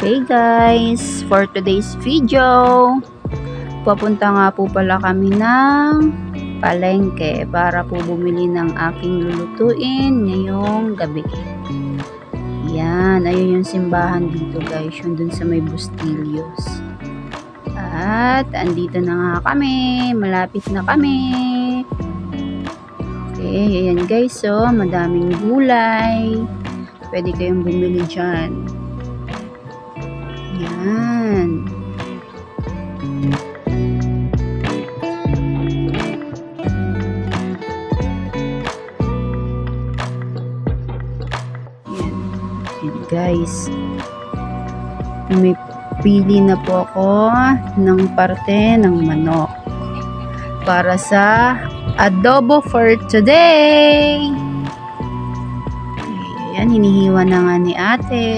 Okay guys, for today's video, papunta nga po pala kami ng palengke para po bumili ng aking lulutuin ngayong gabi. Yan, ayun yung simbahan dito guys, yung dun sa may Bustillos. At andito na nga kami, malapit na kami. Okay, ayan guys, so madaming gulay. Pwede kayong bumili dyan. Yan. Yan guys. May pili na po ako ng parte ng manok para sa adobo for today. Ayan, hinihiwa na nga ni ate.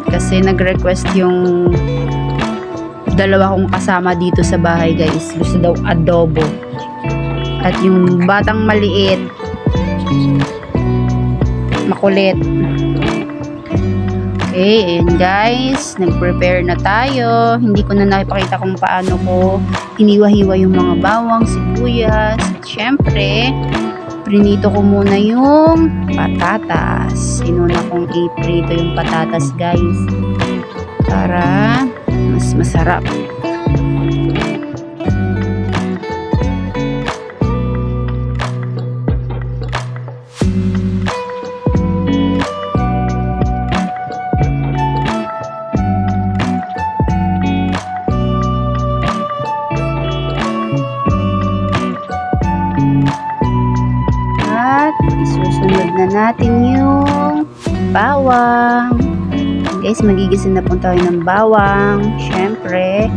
Kasi nag-request yung dalawa kong kasama dito sa bahay guys. Gusto daw adobo. At yung batang maliit, makulit. Okay, ayan guys. Nag-prepare na tayo. Hindi ko na nakipakita kung paano ko hiniwa-hiwa yung mga bawang, sibuyas. At syempre, prinito ko muna yung patatas. Inuna kong i-prito yung patatas guys para mas masarap. Isusunod na natin yung bawang. Guys, magigisa na po tayo ng bawang. Syempre,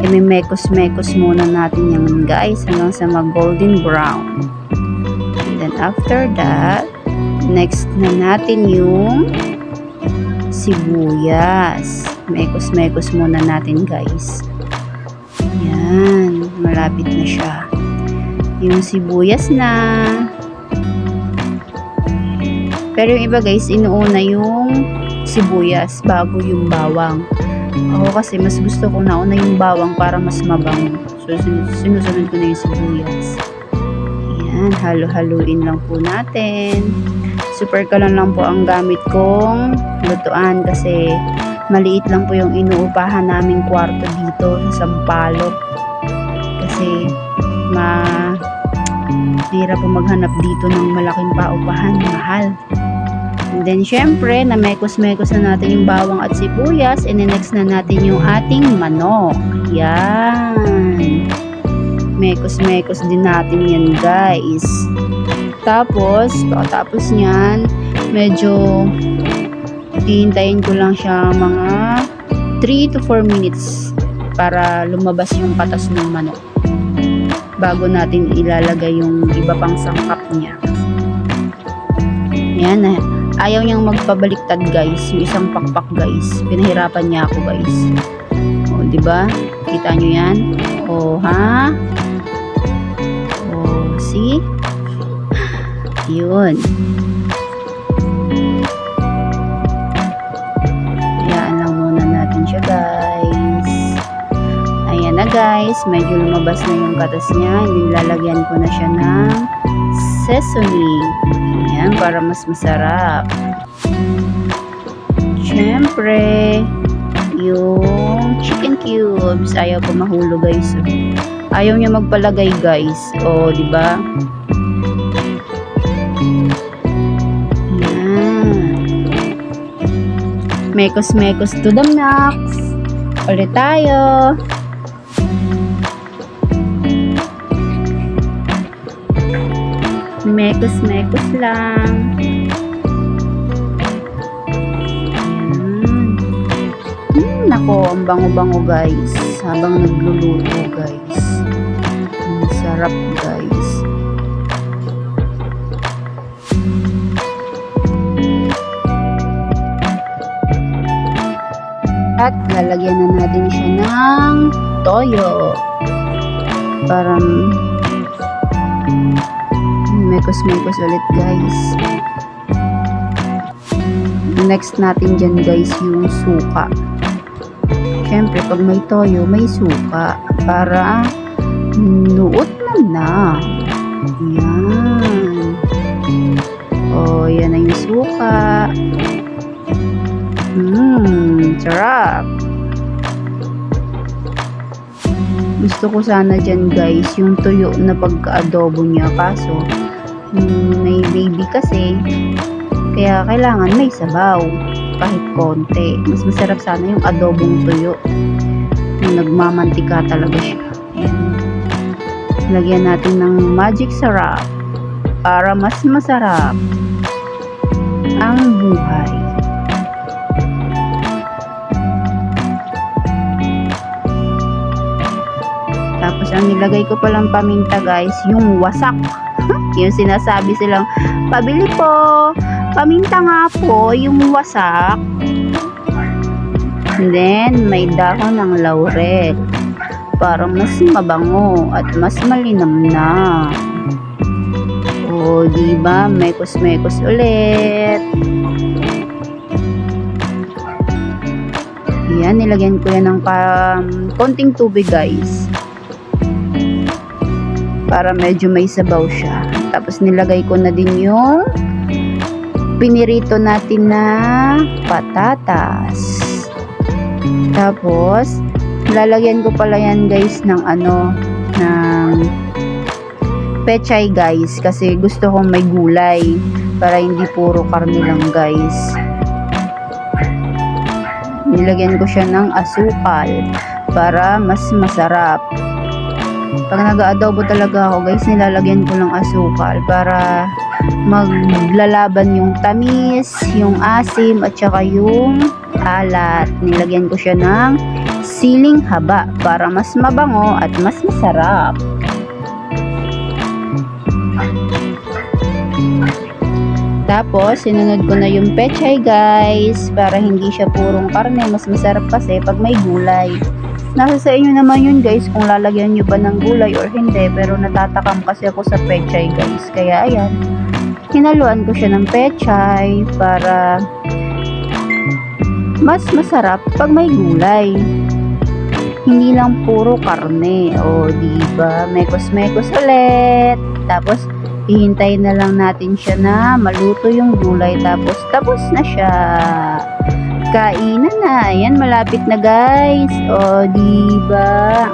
mekos-mekos muna natin yan guys hanggang sa mag-golden brown. And then after that, next na natin yung sibuyas. Mekos-mekos muna natin guys. Yan, malapit na siya. Yung sibuyas na. Pero yung iba guys, inuuna yung sibuyas bago yung bawang. Ako kasi mas gusto ko nauna yung bawang para mas mabango. So sinusunod ko na yung sibuyas. Ayan, halo-haluin lang po natin. Super kalan lang po ang gamit kong lutuan kasi maliit lang po yung inuupahan naming kwarto dito sa Sampaloc. Kasi hirap po maghanap dito ng malaking paupahan, mahal. And then, syempre, namekos-mekos na natin yung bawang at sibuyas. And then, next na natin yung ating manok. Yan. Mekos-mekos din natin yan, guys. Tapos, pagkatapos nyan, medyo hihintayin ko lang siya mga 3 to 4 minutes para lumabas yung katas ng manok bago natin ilalagay yung iba pang sangkap niya. Yan na. Ayaw niyang magpabaliktad guys. Yung isang pakpak guys. Pinahirapan niya ako guys. O, diba? Kita nyo yan? O, ha? O, see? Yun. Hayaan lang muna natin siya guys. Ayan na guys. Medyo lumabas na yung katas niya. Yung lalagyan ko na siya ng sesame. Ayan, para mas masarap. Siyempre, yung chicken cubes. Ayaw ko mahulog guys. Ayaw niya magpalagay guys. O, diba? Ayan. Mekos-mekos to the max. Ulit tayo. Mekos-mekos lang. Ayan. Nako, ang bango-bango guys. Habang nagluluto guys. Ang sarap guys. At lalagyan na natin siya ng toyo. Para mekos-mekos ulit guys. Next natin dyan guys yung suka. Syempre pag may toyo, may suka para nuot na. Yan. O, yan na yung suka. Sarap. Gusto ko sana dyan guys yung tuyo na pagka-adobo niya, kaso may baby kasi, kaya kailangan may sabaw kahit konti. Mas masarap sana yung adobong tuyo, yung nagmamantika talaga siya. Ayan. Lagyan natin ng magic sarap para mas masarap ang buhay. Tapos ang nilagay ko palang paminta guys, yung wasak. Yung sinasabi silang, pabili po, paminta nga po, yung wasak. And then, may dahon ng laurel para mas mabango at mas malinamnam. O, diba? Mekos-mekos ulit. Yan, nilagyan ko yan ng konting tubig guys, para medyo may sabaw siya. Tapos nilagay ko na din yung pinirito natin na patatas. Tapos lalagyan ko pala yan guys ng ng pechay guys, kasi gusto kong may gulay para hindi puro karne lang guys. Nilagyan ko siya ng asukal para mas masarap. Pag nag-aadobo talaga ako guys, nilalagyan ko ng asukal para maglalaban yung tamis, yung asim, at saka yung alat. Nilagyan ko siya ng siling haba para mas mabango at mas masarap. Tapos, sinunod ko na yung pechay guys, para hindi siya purong karne. Mas masarap kasi pag may gulay. Nasa sa inyo naman yun guys, kung lalagyan nyo ba ng gulay or hindi. Pero natatakam kasi ako sa pechay guys. Kaya ayan, hinaluan ko siya ng pechay para mas masarap pag may gulay. Hindi lang puro karne. O, diba? Mekos-mekos ulit. Tapos, hihintayin na lang natin siya na maluto yung gulay. Tapos na siya. Kainan na. Ayan, malapit na guys. O, diba?